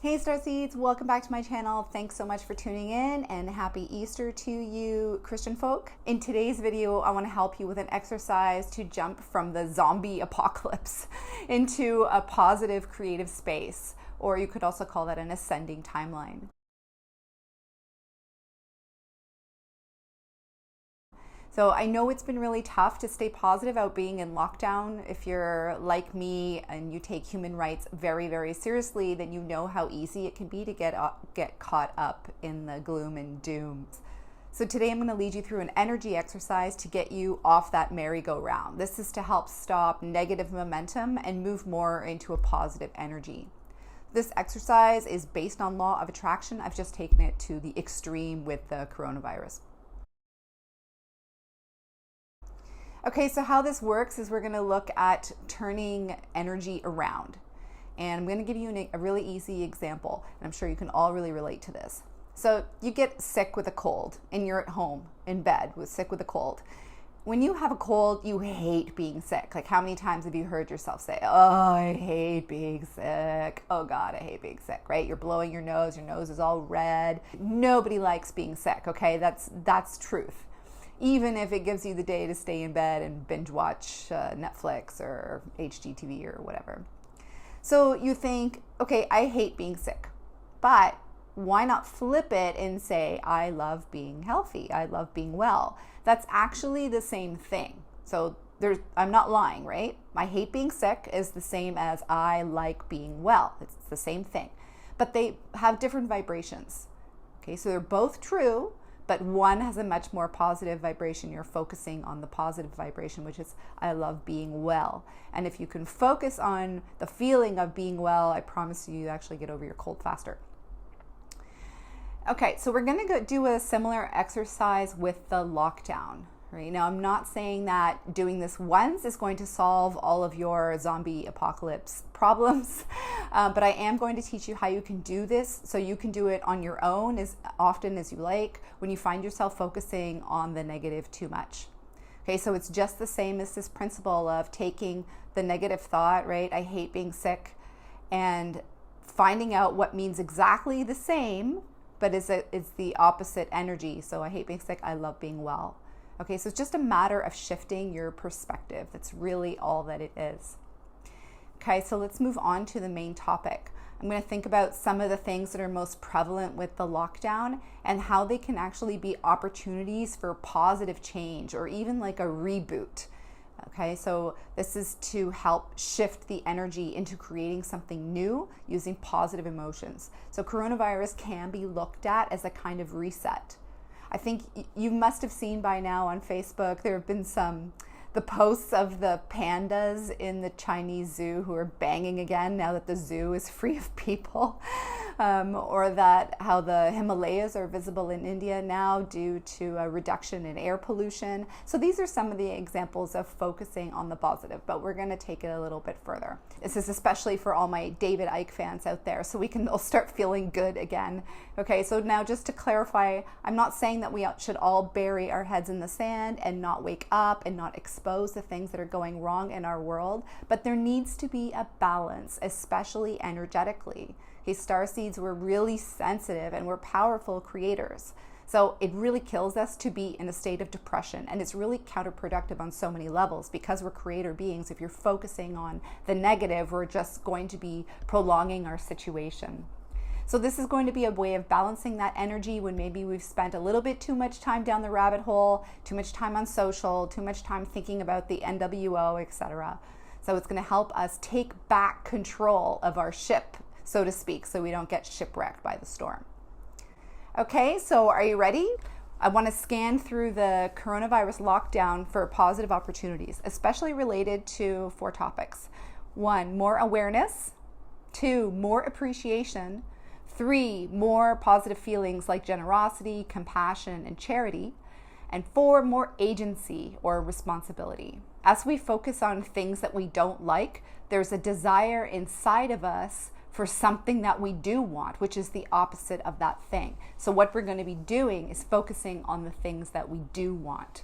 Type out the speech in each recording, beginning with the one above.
Hey Starseeds, welcome back to my channel. Thanks so much for tuning in and happy Easter to you Christian folk. In today's video, I want to help you with an exercise to jump from the zombie apocalypse into a positive creative space, or you could also call that an ascending timeline. So I know it's been really tough to stay positive out being in lockdown. If you're like me and you take human rights very, very seriously, then you know how easy it can be to get caught up in the gloom and doom. So today I'm going to lead you through an energy exercise to get you off that merry-go-round. This is to help stop negative momentum and move more into a positive energy. This exercise is based on law of attraction. I've just taken it to the extreme with the coronavirus. Okay, so how this works is we're going to look at turning energy around. And I'm going to give you a really easy example, and I'm sure you can all really relate to this. So you get sick with a cold, and you're at home in bed sick with a cold. When you have a cold, you hate being sick. Like, how many times have you heard yourself say, "Oh, I hate being sick. Oh God, I hate being sick," right? You're blowing your nose is all red. Nobody likes being sick, okay? That's truth. Even if it gives you the day to stay in bed and binge watch Netflix or HGTV or whatever. So you think, okay, I hate being sick, but why not flip it and say, I love being healthy, I love being well. That's actually the same thing. So I'm not lying, right? I hate being sick is the same as I like being well. It's the same thing, but they have different vibrations. Okay, so they're both true, but one has a much more positive vibration. You're focusing on the positive vibration, which is I love being well. And if you can focus on the feeling of being well, I promise you actually get over your cold faster. Okay, so we're going to do a similar exercise with the lockdown. Right now, I'm not saying that doing this once is going to solve all of your zombie apocalypse problems, but I am going to teach you how you can do this so you can do it on your own as often as you like when you find yourself focusing on the negative too much. Okay, so it's just the same as this principle of taking the negative thought, right? I hate being sick, and finding out what means exactly the same, but it's the opposite energy. So I hate being sick, I love being well. Okay, so it's just a matter of shifting your perspective. That's really all that it is. Okay, so let's move on to the main topic. I'm going to think about some of the things that are most prevalent with the lockdown and how they can actually be opportunities for positive change or even like a reboot. Okay, so this is to help shift the energy into creating something new using positive emotions. So coronavirus can be looked at as a kind of reset. I think you must have seen by now on Facebook, there have been the posts of the pandas in the Chinese zoo who are banging again now that the zoo is free of people, or that how the Himalayas are visible in India now due to a reduction in air pollution. So these are some of the examples of focusing on the positive, but we're going to take it a little bit further. This is especially for all my David Icke fans out there, so we can all start feeling good again. Okay, so now just to clarify, I'm not saying that we should all bury our heads in the sand and not wake up and not expose the things that are going wrong in our world, but there needs to be a balance, especially energetically. Okay, starseeds, we're really sensitive and we're powerful creators. So it really kills us to be in a state of depression, and it's really counterproductive on so many levels because we're creator beings. If you're focusing on the negative, we're just going to be prolonging our situation. So this is going to be a way of balancing that energy when maybe we've spent a little bit too much time down the rabbit hole, too much time on social, too much time thinking about the NWO, etc. So it's going to help us take back control of our ship, so to speak, so we don't get shipwrecked by the storm. Okay, so are you ready? I want to scan through the coronavirus lockdown for positive opportunities, especially related to 4 topics. 1, more awareness. 2, more appreciation. 3, more positive feelings like generosity, compassion, and charity. And 4, more agency or responsibility. As we focus on things that we don't like, there's a desire inside of us for something that we do want, which is the opposite of that thing. So what we're going to be doing is focusing on the things that we do want.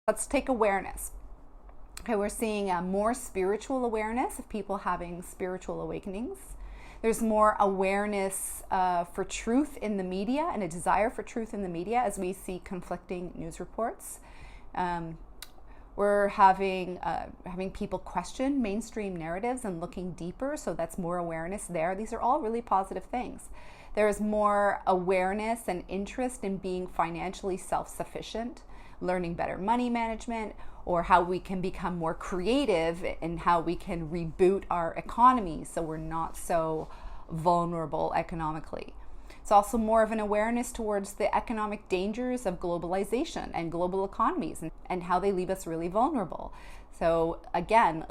Let's take awareness. Okay, we're seeing more spiritual awareness of people having spiritual awakenings. There's more awareness for truth in the media and a desire for truth in the media as we see conflicting news reports. We're having people question mainstream narratives and looking deeper, so that's more awareness there. These are all really positive things. There is more awareness and interest in being financially self-sufficient, learning better money management, or how we can become more creative and how we can reboot our economy so we're not so vulnerable economically. It's also more of an awareness towards the economic dangers of globalization and global economies and how they leave us really vulnerable. So again,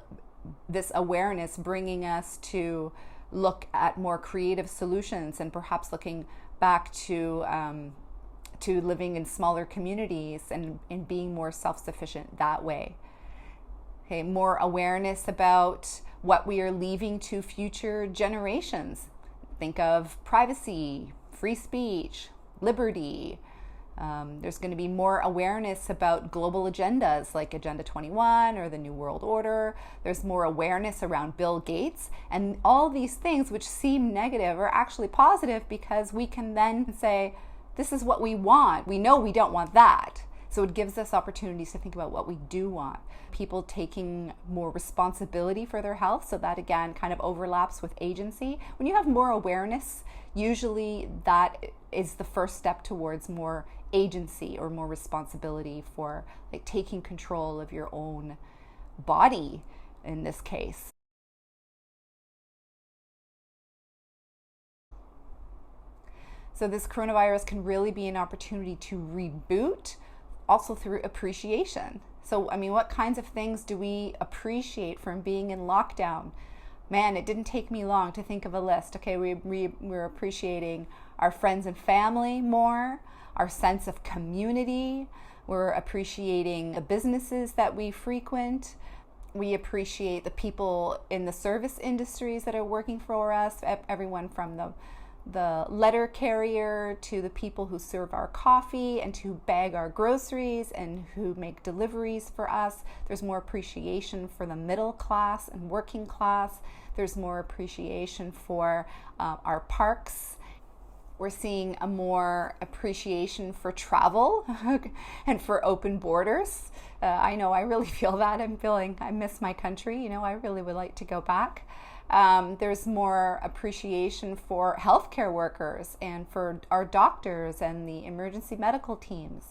this awareness bringing us to look at more creative solutions and perhaps looking back to living in smaller communities and being more self-sufficient that way. Okay, more awareness about what we are leaving to future generations. Think of privacy, free speech, liberty. There's going to be more awareness about global agendas like Agenda 21 or the New World Order. There's more awareness around Bill Gates. And all these things which seem negative are actually positive because we can then say, this is what we want. We know we don't want that. So it gives us opportunities to think about what we do want. People taking more responsibility for their health. So that again kind of overlaps with agency. When you have more awareness, usually that is the first step towards more agency or more responsibility for like taking control of your own body in this case. So this coronavirus can really be an opportunity to reboot, also through appreciation. So, I mean, what kinds of things do we appreciate from being in lockdown? Man, it didn't take me long to think of a list. Okay, we're appreciating our friends and family more, our sense of community. We're appreciating the businesses that we frequent. We appreciate the people in the service industries that are working for us, everyone from the letter carrier to the people who serve our coffee and to bag our groceries and who make deliveries for us. There's more appreciation for the middle class and working class. There's more appreciation for our parks. We're seeing a more appreciation for travel and for open borders. I know I really feel that. I miss my country. You know, I really would like to go back. There's more appreciation for healthcare workers and for our doctors and the emergency medical teams.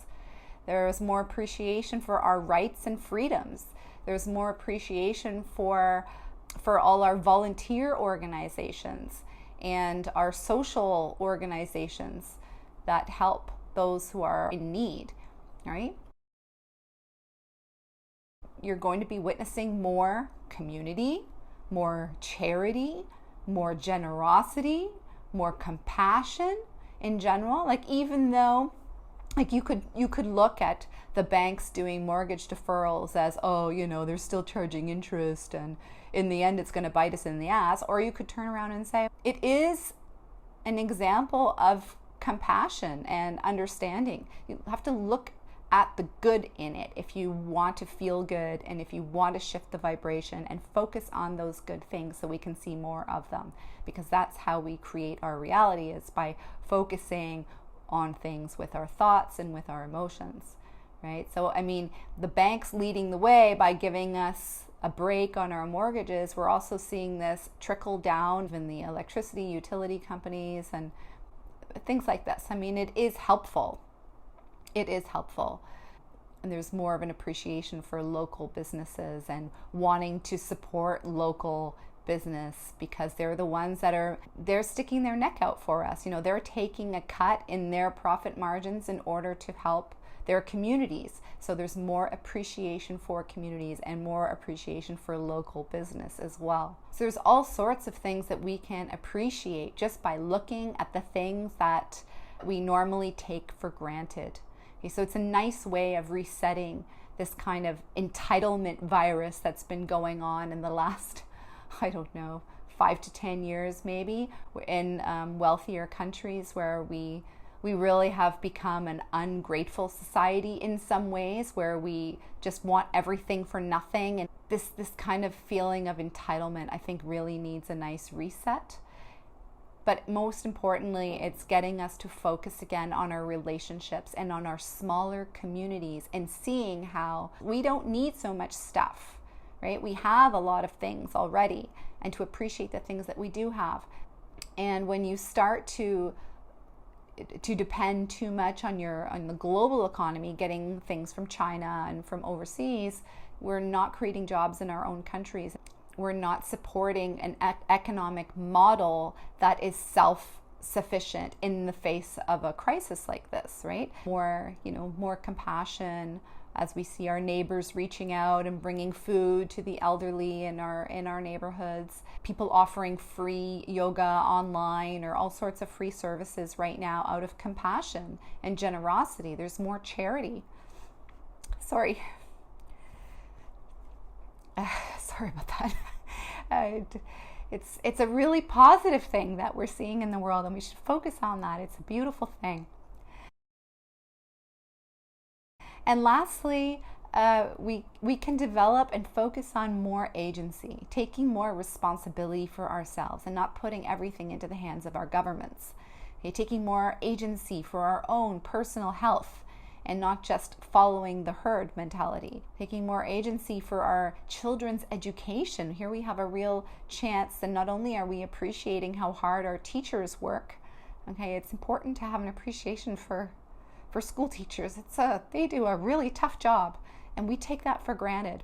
There's more appreciation for our rights and freedoms. There's more appreciation for all our volunteer organizations and our social organizations that help those who are in need, right? You're going to be witnessing more community, more charity, more generosity, more compassion in general. Like even though like you could look at the banks doing mortgage deferrals as, oh, you know, they're still charging interest and in the end it's going to bite us in the ass, or you could turn around and say it is an example of compassion and understanding. You have to look at the good in it if you want to feel good and if you want to shift the vibration and focus on those good things so we can see more of them, because that's how we create our reality, is by focusing on things with our thoughts and with our emotions, right? So I mean, the banks leading the way by giving us a break on our mortgages, we're also seeing this trickle down in the electricity utility companies and things like this. I mean, it is helpful. It is helpful. And there's more of an appreciation for local businesses and wanting to support local business because they're the ones that they're sticking their neck out for us. You know, they're taking a cut in their profit margins in order to help their communities. So there's more appreciation for communities and more appreciation for local business as well. So there's all sorts of things that we can appreciate just by looking at the things that we normally take for granted. Okay, so it's a nice way of resetting this kind of entitlement virus that's been going on in the last, I don't know, 5 to 10 years maybe, in wealthier countries where we We really have become an ungrateful society in some ways, where we just want everything for nothing. And this kind of feeling of entitlement, I think, really needs a nice reset. But most importantly, it's getting us to focus again on our relationships and on our smaller communities, and seeing how we don't need so much stuff, right? We have a lot of things already, and to appreciate the things that we do have. And when you start to depend too much on the global economy, getting things from China and from overseas, we're not creating jobs in our own countries. We're not supporting an economic model that is self-sufficient in the face of a crisis like this, right? More compassion as we see our neighbors reaching out and bringing food to the elderly in our neighborhoods. People offering free yoga online, or all sorts of free services right now out of compassion and generosity. There's more charity. Sorry about that. It's a really positive thing that we're seeing in the world, and we should focus on that. It's a beautiful thing. And lastly, we can develop and focus on more agency, taking more responsibility for ourselves and not putting everything into the hands of our governments. Okay, taking more agency for our own personal health, and not just following the herd mentality. Taking more agency for our children's education. Here we have a real chance, and not only are we appreciating how hard our teachers work, okay, it's important to have an appreciation for school teachers. They do a really tough job, and we take that for granted.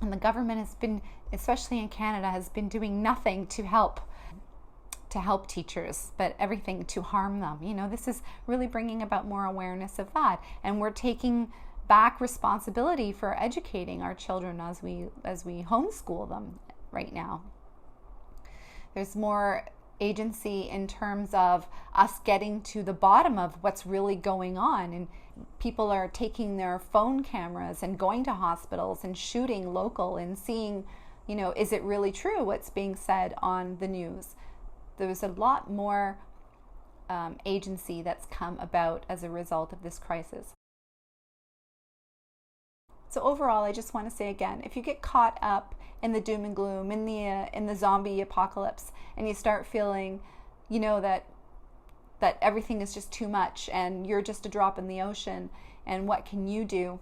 And the government has been, especially in Canada, has been doing nothing to help teachers, but everything to harm them. This is really bringing about more awareness of that, and we're taking back responsibility for educating our children as we homeschool them right now. There's more agency in terms of us getting to the bottom of what's really going on, and people are taking their phone cameras and going to hospitals and shooting local and seeing, is it really true what's being said on the news? There's a lot more agency that's come about as a result of this crisis. So overall, I just want to say again, if you get caught up in the doom and gloom, in the zombie apocalypse, and you start feeling, that everything is just too much and you're just a drop in the ocean, and what can you do?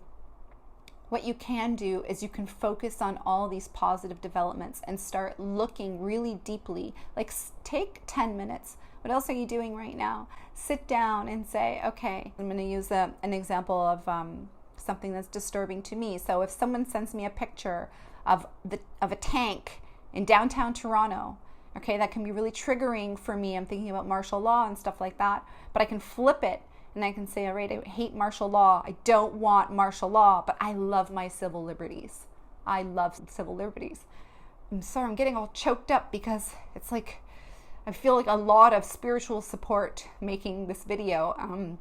What you can do is you can focus on all these positive developments and start looking really deeply. Like, take 10 minutes. What else are you doing right now? Sit down and say, okay, I'm going to use an example of something that's disturbing to me. So if someone sends me a picture of a tank in downtown Toronto, okay, that can be really triggering for me. I'm thinking about martial law and stuff like that, but I can flip it. And I can say, all right, I hate martial law. I don't want martial law, but I love my civil liberties. I love civil liberties. I'm sorry, I'm getting all choked up because it's like, I feel like a lot of spiritual support making this video.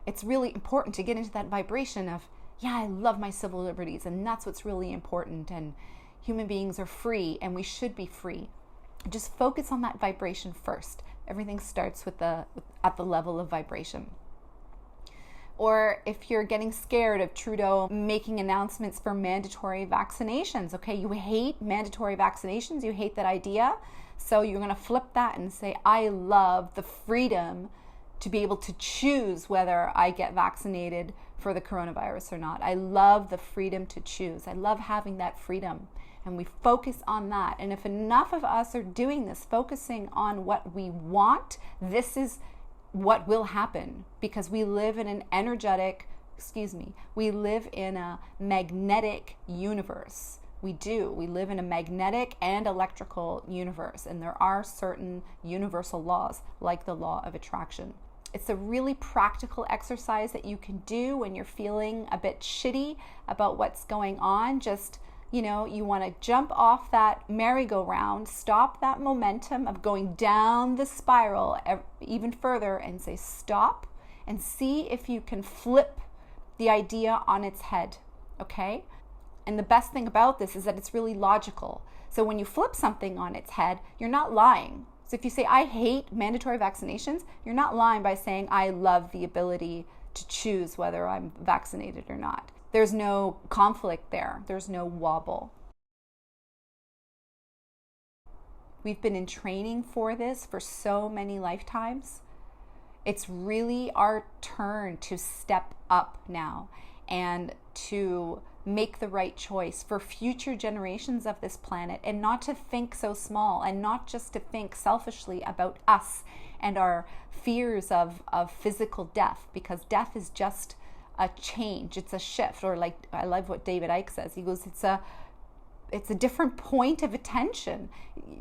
It's really important to get into that vibration of, yeah, I love my civil liberties, and that's what's really important. And human beings are free, and we should be free. Just focus on that vibration first. Everything starts at the level of vibration. Or if you're getting scared of Trudeau making announcements for mandatory vaccinations, okay, you hate mandatory vaccinations, you hate that idea, so you're going to flip that and say, I love the freedom to be able to choose whether I get vaccinated for the coronavirus or not. I love the freedom to choose. I love having that freedom. And we focus on that. And if enough of us are doing this, focusing on what we want, this is what will happen, because we live in an we live in a magnetic universe. We live in a magnetic and electrical universe, and there are certain universal laws, like the law of attraction. It's a really practical exercise that you can do when you're feeling a bit shitty about what's going on. Just, you want to jump off that merry-go-round, stop that momentum of going down the spiral even further, and say stop, and see if you can flip the idea on its head, okay? And the best thing about this is that it's really logical. So when you flip something on its head, you're not lying. So if you say, I hate mandatory vaccinations, you're not lying by saying, I love the ability to choose whether I'm vaccinated or not. There's no conflict there. There's no wobble. We've been in training for this for so many lifetimes. It's really our turn to step up now and to make the right choice for future generations of this planet, and not to think so small, and not just to think selfishly about us and our fears of physical death, because death is just a change, it's a shift. Or like, I love what David Icke says, he goes, it's a different point of attention.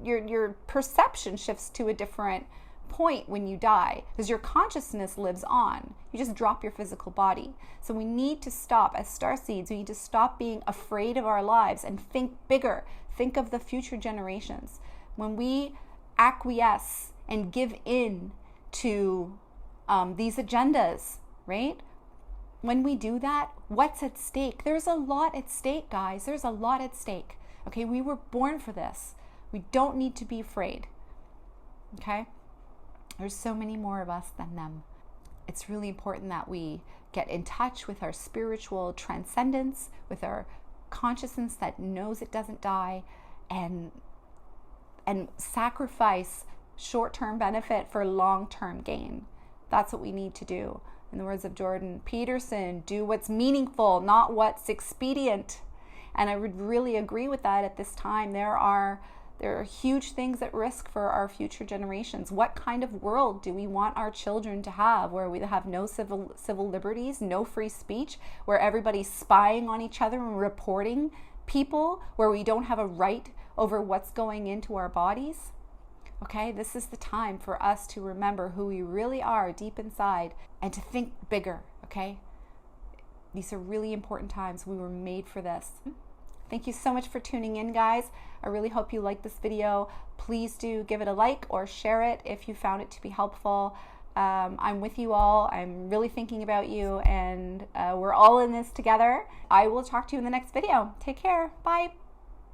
Your perception shifts to a different point when you die, because your consciousness lives on. You just drop your physical body. So we need to stop, as starseeds, we need to stop being afraid of our lives and think bigger. Think of the future generations. When we acquiesce and give in to these agendas, right? When we do that, what's at stake? There's a lot at stake, guys. There's a lot at stake. Okay, we were born for this. We don't need to be afraid. Okay? There's so many more of us than them. It's really important that we get in touch with our spiritual transcendence, with our consciousness that knows it doesn't die, and sacrifice short-term benefit for long-term gain. That's what we need to do. In the words of Jordan Peterson, do what's meaningful, not what's expedient. And I would really agree with that at this time. There are huge things at risk for our future generations. What kind of world do we want our children to have, where we have no civil liberties, no free speech, where everybody's spying on each other and reporting people, where we don't have a right over what's going into our bodies? Okay, this is the time for us to remember who we really are deep inside and to think bigger, okay? These are really important times. We were made for this. Thank you so much for tuning in, guys. I really hope you liked this video. Please do give it a like or share it if you found it to be helpful. I'm with you all. I'm really thinking about you, and we're all in this together. I will talk to you in the next video. Take care. Bye.